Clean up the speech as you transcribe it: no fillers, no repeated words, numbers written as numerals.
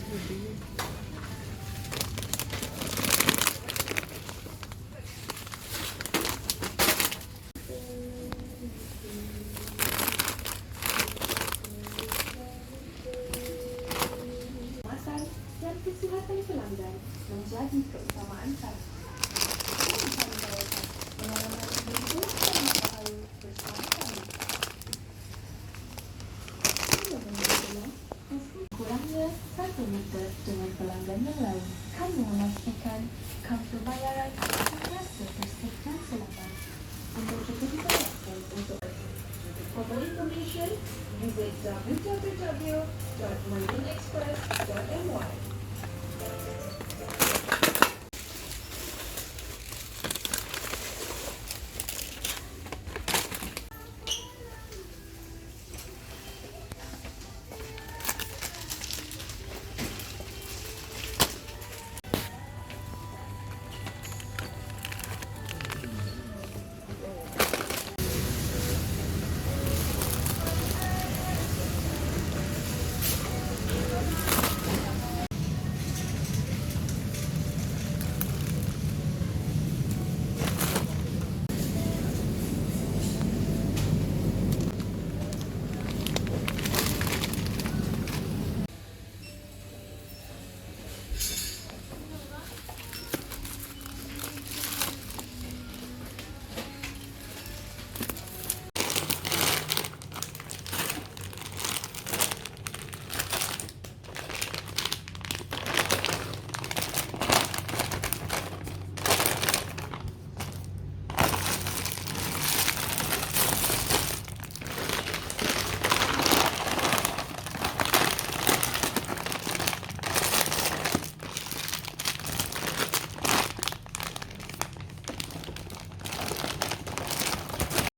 Keselamatan dan kesihatan pelanggan menjadi keutamaan saya. Saya membawakan pengalaman hidup dan baharu bersama kami. Saya mengenal kurangnya 1 meter dengan pelanggan yang lain. Kami memastikan kaunter bayaran terasa bersih dan selamat. Anda juga diperlukan untuk For more information, visit www.mandinexpress.my.